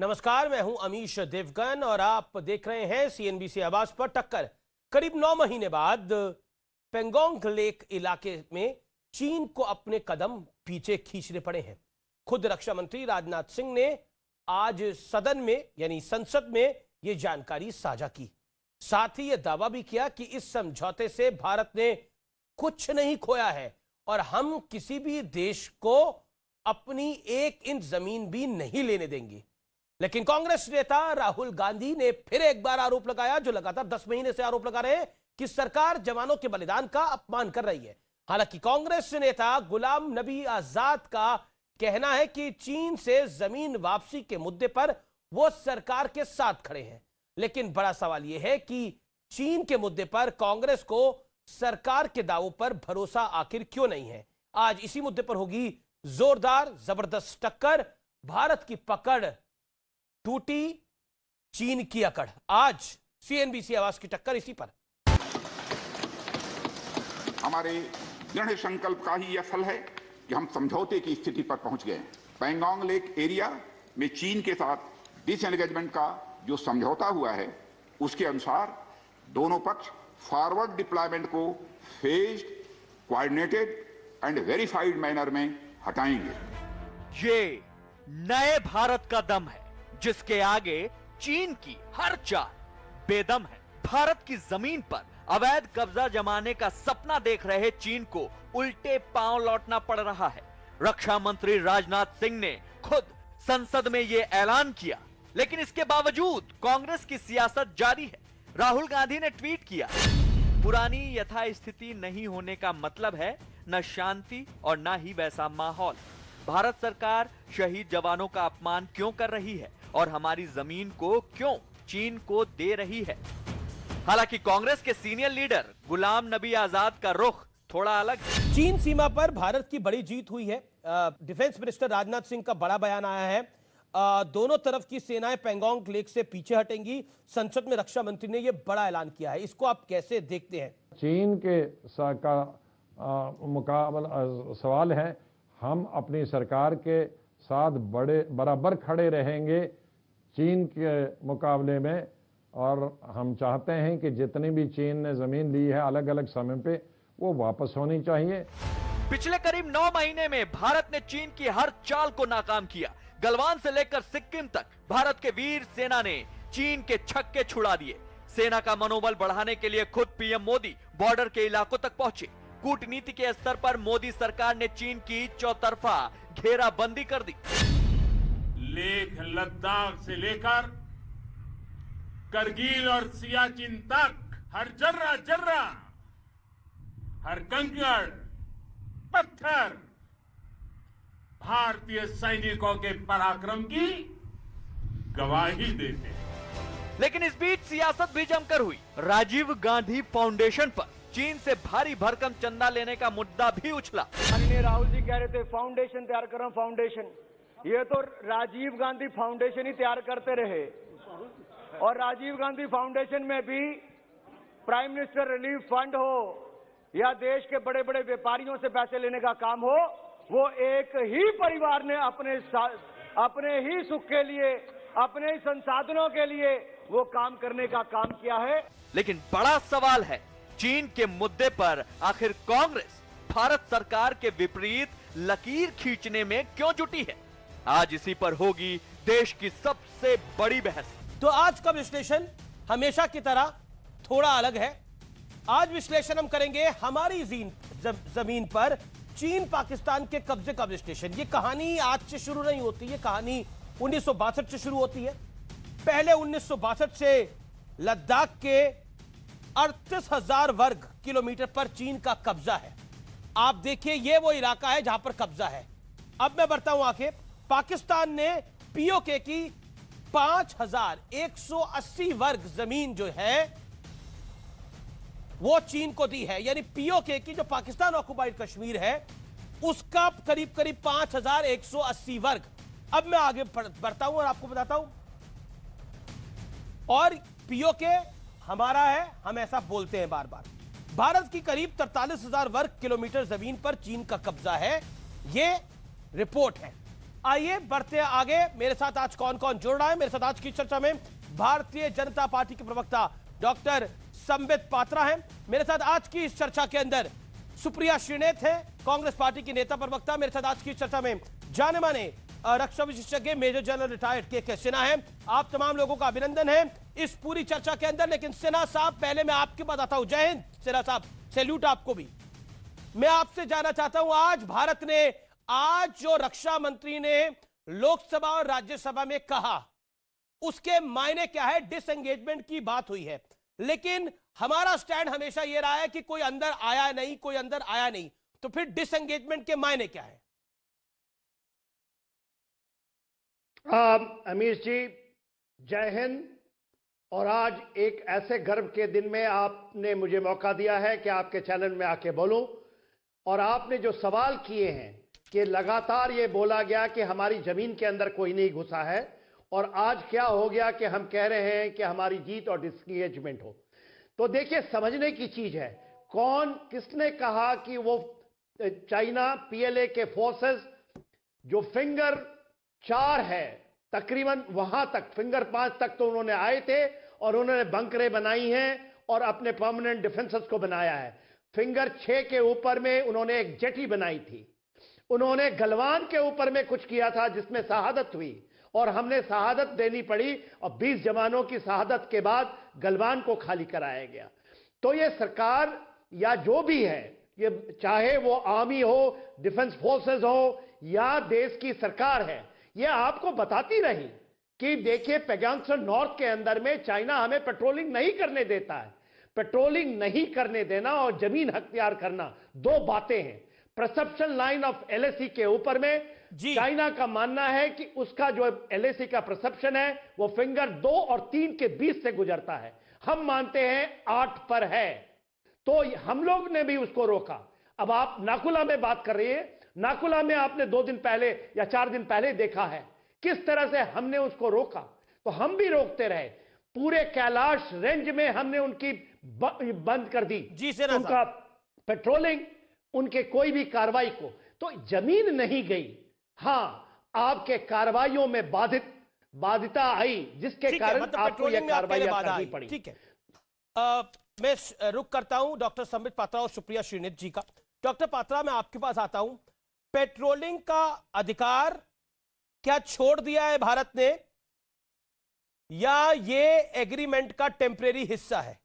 नमस्कार, मैं हूं अमीश देवगन और आप देख रहे हैं सीएनबीसी आवाज पर टक्कर। करीब 9 महीने बाद पेंगोंग लेक इलाके में चीन को अपने कदम पीछे खींचने पड़े हैं। खुद रक्षा मंत्री राजनाथ सिंह ने आज सदन में यानी संसद में यह जानकारी साझा की। साथ ही यह दावा भी किया कि इस समझौते से भारत ने कुछ नहीं खोया है और हम किसी भी देश को अपनी 1 इंच जमीन भी नहीं लेने देंगे। लेकिन कांग्रेस नेता राहुल गांधी ने फिर एक बार आरोप लगाया, जो लगातार 10 महीने से आरोप लगा रहे हैं कि सरकार जवानों के बलिदान का अपमान कर रही है। हालांकि कांग्रेस नेता गुलाम नबी आजाद का कहना है कि चीन से जमीन वापसी के मुद्दे पर वो सरकार के साथ खड़े हैं। लेकिन बड़ा सवाल यह है कि चीन के मुद्दे पर कांग्रेस को सरकार के दावों पर भरोसा आखिर क्यों नहीं है। आज इसी मुद्दे पर होगी जोरदार जबरदस्त टक्कर। भारत की पकड़ टूटी, चीन की अकड़। आज सीएनबीसी आवाज की टक्कर इसी पर। हमारे दृढ़ संकल्प का ही यह फल है कि हम समझौते की स्थिति पर पहुंच गए। पैंगोंग लेक एरिया में चीन के साथ डिसएंगेजमेंट का जो समझौता हुआ है, उसके अनुसार दोनों पक्ष फॉरवर्ड डिप्लॉयमेंट को phased, coordinated and verified manner में हटाएंगे। ये नए भारत का दम है, जिसके आगे चीन की हर चाल बेदम है। भारत की जमीन पर अवैध कब्जा जमाने का सपना देख रहे चीन को उल्टे पांव लौटना पड़ रहा है। रक्षा मंत्री राजनाथ सिंह ने खुद संसद में यह ऐलान किया, लेकिन इसके बावजूद कांग्रेस की सियासत जारी है। राहुल गांधी ने ट्वीट किया, पुरानी यथास्थिति नहीं होने का मतलब है न शांति और न ही वैसा माहौल। भारत सरकार शहीद जवानों का अपमान क्यों कर रही है और हमारी जमीन को क्यों चीन को दे रही है। हालांकि कांग्रेस के सीनियर लीडर गुलाम नबी आजाद का रुख थोड़ा अलग है। चीन सीमा पर भारत की बड़ी जीत हुई है। डिफेंस मिनिस्टर राजनाथ सिंह का बड़ा बयान आया है। दोनों तरफ की सेनाएं पेंगोंग लेक से पीछे हटेंगी। संसद में रक्षा मंत्री ने यह बड़ा ऐलान किया है। इसको आप कैसे देखते हैं? चीन के मुकाबला सवाल है, हम अपनी सरकार के साथ बराबर खड़े रहेंगे चीन के मुकाबले में, और हम चाहते हैं कि जितनी भी चीन ने जमीन ली है अलग अलग समय पे, वो वापस होनी चाहिए। पिछले करीब 9 महीने में भारत ने चीन की हर चाल को नाकाम किया। गलवान से लेकर सिक्किम तक भारत के वीर सेना ने चीन के छक्के छुड़ा दिए। सेना का मनोबल बढ़ाने के लिए खुद पीएम मोदी बॉर्डर के इलाकों तक पहुंचे। कूटनीति के स्तर पर मोदी सरकार ने चीन की चौतरफा घेराबंदी कर दी। लेह लद्दाख से लेकर करगिल और सियाचिन तक हर जर्रा, हर कंकड़, पत्थर भारतीय सैनिकों के पराक्रम की गवाही देते हैं। लेकिन इस बीच सियासत भी जमकर हुई। राजीव गांधी फाउंडेशन पर चीन से भारी भरकम चंदा लेने का मुद्दा भी उछला। माननीय राहुल जी कह रहे थे फाउंडेशन तैयार कर रहा हूं, फाउंडेशन। ये तो राजीव गांधी फाउंडेशन ही तैयार करते रहे, और राजीव गांधी फाउंडेशन में भी प्राइम मिनिस्टर रिलीफ फंड हो या देश के बड़े बड़े व्यापारियों से पैसे लेने का काम हो, वो एक ही परिवार ने अपने ही सुख के लिए, अपने ही संसाधनों के लिए वो काम करने का काम किया है। लेकिन बड़ा सवाल है, चीन के मुद्दे पर आखिर कांग्रेस भारत सरकार के विपरीत लकीर खींचने में क्यों जुटी है। आज इसी पर होगी देश की सबसे बड़ी बहस। तो आज का विश्लेषण हमेशा की तरह थोड़ा अलग है। आज विश्लेषण हम करेंगे हमारी जमीन पर चीन पाकिस्तान के कब्जे का विश्लेषण। ये कहानी आज से शुरू नहीं होती, ये कहानी 1962 से शुरू होती है। पहले 1962 से लद्दाख के 38,000 वर्ग किलोमीटर पर चीन का कब्जा है। आप देखिए, ये वो इलाका है जहां पर कब्जा है। अब मैं बढ़ता हूं आगे। पाकिस्तान ने पीओके की 5,180 वर्ग जमीन जो है वो चीन को दी है। यानी पीओके की जो पाकिस्तान ऑक्युपाइड कश्मीर है उसका करीब करीब 5,180 वर्ग। अब मैं आगे बढ़ता हूं और आपको बताता हूं, और पीओके हमारा है, हम ऐसा बोलते हैं बार बार। भारत की करीब 43,000 वर्ग किलोमीटर जमीन पर चीन का कब्जा है, यह रिपोर्ट है। आइए बढ़ते हैं आगे। मेरे साथ आज कौन कौन जुड़ रहा है मेरे साथ आज की चर्चा में? भारतीय जनता पार्टी के प्रवक्ता डॉक्टर संबित पात्रा हैं मेरे साथ आज की इस चर्चा के अंदर। सुप्रिया श्रीनेत है, कांग्रेस पार्टी की नेता प्रवक्ता, मेरे साथ आज की चर्चा में। जाने माने रक्षा विशेषज्ञ मेजर जनरल रिटायर्ड के सिन्हा है। आप तमाम लोगों का अभिनंदन है इस पूरी चर्चा के अंदर। लेकिन सिन्हा साहब, पहले मैं आपके पास आता हूं। जय हिंद सिन्हा साहब, सैल्यूट आपको भी। मैं आपसे जानना चाहता हूं, आज जो रक्षा मंत्री ने लोकसभा और राज्यसभा में कहा, उसके मायने क्या है? डिसएंगेजमेंट की बात हुई है, लेकिन हमारा स्टैंड हमेशा यह रहा है कि कोई अंदर आया नहीं, कोई अंदर आया नहीं। तो फिर डिसएंगेजमेंट के मायने क्या है? अमीश जी, जय हिंद। और आज एक ऐसे गर्व के दिन में आपने मुझे मौका दिया है कि आपके चैनल में आके बोलूं। और आपने जो सवाल किए हैं कि लगातार ये बोला गया कि हमारी जमीन के अंदर कोई नहीं घुसा है, और आज क्या हो गया कि हम कह रहे हैं कि हमारी जीत और डिसएंगेजमेंट हो। तो देखिए, समझने की चीज है, किसने कहा कि वो चाइना पीएलए के फोर्सेस जो फिंगर 4 है तकरीबन वहां तक, फिंगर 5 तक तो उन्होंने आए थे और उन्होंने बंकरें बनाई हैं और अपने परमानेंट डिफेंसेस को बनाया है। फिंगर 6 के ऊपर में उन्होंने एक जेटी बनाई थी। उन्होंने गलवान के ऊपर में कुछ किया था जिसमें शहादत हुई और हमने शहादत देनी पड़ी, और 20 जवानों की शहादत के बाद गलवान को खाली कराया गया। तो ये सरकार या जो भी है, ये चाहे वो आर्मी हो, डिफेंस फोर्सेस हो या देश की सरकार है, ये आपको बताती रही कि देखिए पैंगोंग नॉर्थ के अंदर में चाइना हमें पेट्रोलिंग नहीं करने देता है। पेट्रोलिंग नहीं करने देना और जमीन अख्तियार करना दो बातें हैं। परसेप्शन लाइन ऑफ एलएसी के ऊपर में चाइना का मानना है कि उसका जो एलएसी का परसेप्शन है वो फिंगर 2 और 3 के बीच से गुजरता है। हम मानते हैं 8 पर है, तो हम लोग ने भी उसको रोका। अब आप नाकुला में बात कर रही है, नाकुला में आपने 2 दिन पहले या 4 दिन पहले देखा है किस तरह से हमने उसको रोका। तो हम भी रोकते रहे। पूरे कैलाश रेंज में हमने उनकी बंद कर दी उनका पेट्रोलिंग, उनके कोई भी कार्रवाई को। तो जमीन नहीं गई, हां आपके कार्रवाइयों में बाधिता आई जिसके कारण मतलब आपको यह कार्रवाई करनी पड़ी। ठीक है, मैं रुक करता हूं डॉक्टर संबित पात्रा और सुप्रिया श्रीनेत जी का। डॉक्टर पात्रा, मैं आपके पास आता हूं। पेट्रोलिंग का अधिकार क्या छोड़ दिया है भारत ने, या ये एग्रीमेंट का टेम्परेरी हिस्सा है?